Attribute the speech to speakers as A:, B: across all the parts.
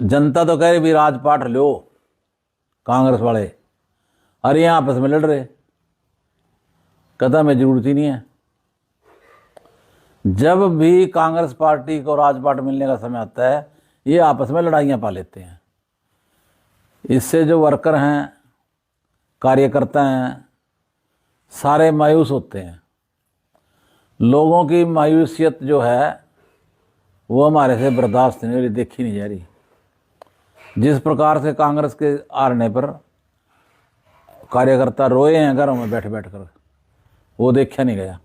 A: जनता तो कह रही भी राजपाट लो, कांग्रेस वाले अरे यहाँ आपस में लड़ रहे, कहता में जरूरत ही नहीं है। जब भी कांग्रेस पार्टी को राजपाट मिलने का समय आता है ये आपस में लड़ाइयाँ पा लेते हैं। इससे जो वर्कर हैं, कार्यकर्ता हैं, सारे मायूस होते हैं। लोगों की मायूसियत जो है वो हमारे से बर्दाश्त नहीं हो रही, देखी नहीं जा रही। जिस प्रकार से कांग्रेस के हारने पर कार्यकर्ता रोए हैं घरों में बैठ बैठ कर, वो देखा नहीं गया।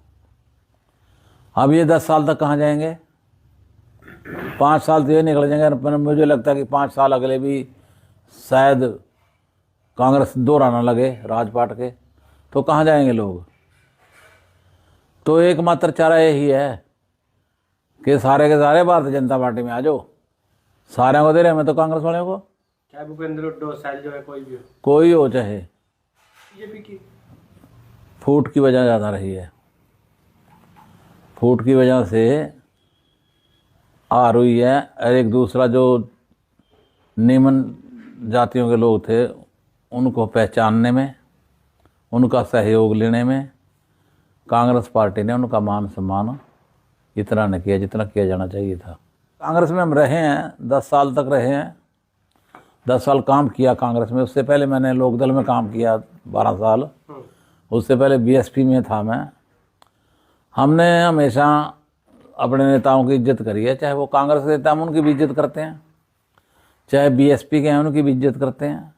A: अब ये 10 साल तक कहाँ जाएंगे? 5 साल तो ये निकल जाएंगे, पर मुझे लगता है कि 5 साल अगले भी शायद कांग्रेस दोहराना लगे राजपाट के, तो कहाँ जाएंगे लोग? तो एकमात्र चारा यही है कि सारे के सारे भारतीय जनता पार्टी में आ जाओ। सारे को दे रहे हैं, मैं तो कांग्रेस वाले को,
B: चाहे भूपेंद्र हुड्डा शैलजा है,
A: कोई हो चाहे।
B: बीजेपी की
A: फूट की वजह ज़्यादा रही है, फूट की वजह से हार हुई है। और एक दूसरा जो निम्न जातियों के लोग थे उनको पहचानने में, उनका सहयोग लेने में कांग्रेस पार्टी ने उनका मान सम्मान इतना न किया जितना किया जाना चाहिए था। कांग्रेस में हम रहे हैं, 10 साल तक रहे हैं, 10 साल काम किया कांग्रेस में। उससे पहले मैंने लोकदल में काम किया 12 साल, उससे पहले बीएसपी में था मैं। हमने हमेशा अपने नेताओं की इज्जत करी है, चाहे वो कांग्रेस के नेता हैं उनकी भी इज्जत करते हैं, चाहे बीएसपी के हैं उनकी भी इज्जत करते हैं,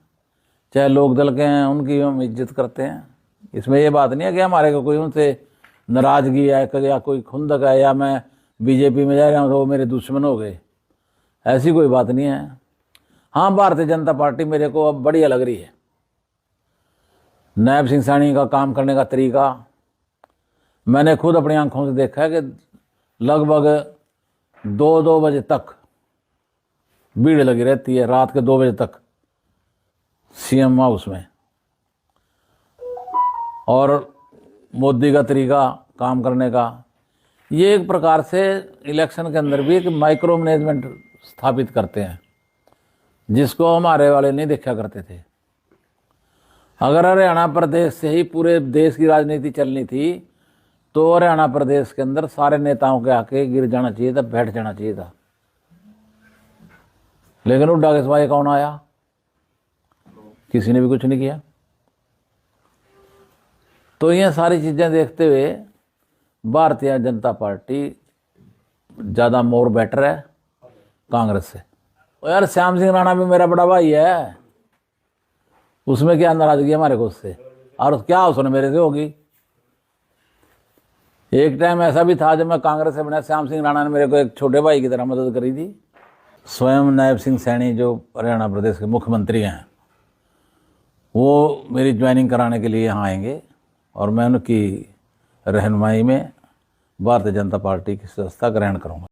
A: चाहे लोकदल के हैं उनकी हम इज्जत करते हैं। इसमें ये बात नहीं है कि हमारे को कोई उनसे नाराज़गी है या कोई खुंदक है या मैं बीजेपी में जा रहा हूँ तो वो मेरे दुश्मन हो गए, ऐसी कोई बात नहीं है। हाँ, भारतीय जनता पार्टी मेरे को अब बढ़िया लग रही है। नायब सिंह सैनी का काम करने का तरीका मैंने खुद अपनी आंखों से देखा है कि लगभग 2-2 बजे तक भीड़ लगी रहती है, रात के 2 बजे तक सीएम हाउस में। और मोदी का तरीका काम करने का, ये एक प्रकार से इलेक्शन के अंदर भी एक माइक्रो मैनेजमेंट स्थापित करते हैं, जिसको हमारे वाले नहीं देखा करते थे। अगर हरियाणा प्रदेश से ही पूरे देश की राजनीति चलनी थी तो हरियाणा प्रदेश के अंदर सारे नेताओं के आके गिर जाना चाहिए था, बैठ जाना चाहिए था। लेकिन हुड्डा के सिवाय कौन आया? किसी ने भी कुछ नहीं किया। तो ये सारी चीज़ें देखते हुए भारतीय जनता पार्टी ज़्यादा मोर बेटर है कांग्रेस से। और यार श्याम सिंह राणा भी मेरा बड़ा भाई है, उसमें क्या नाराजगी हमारे को उससे? और क्या उसने मेरे से होगी? एक टाइम ऐसा भी था जब मैं कांग्रेस से बना, श्याम सिंह राणा ने मेरे को एक छोटे भाई की तरह मदद करी थी। स्वयं नायब सिंह सैनी जो हरियाणा प्रदेश के मुख्यमंत्री हैं वो मेरी ज्वाइनिंग कराने के लिए यहाँ आएंगे और मैं उनकी रहनुमाई में भारतीय जनता पार्टी की सदस्यता ग्रहण करूँगा।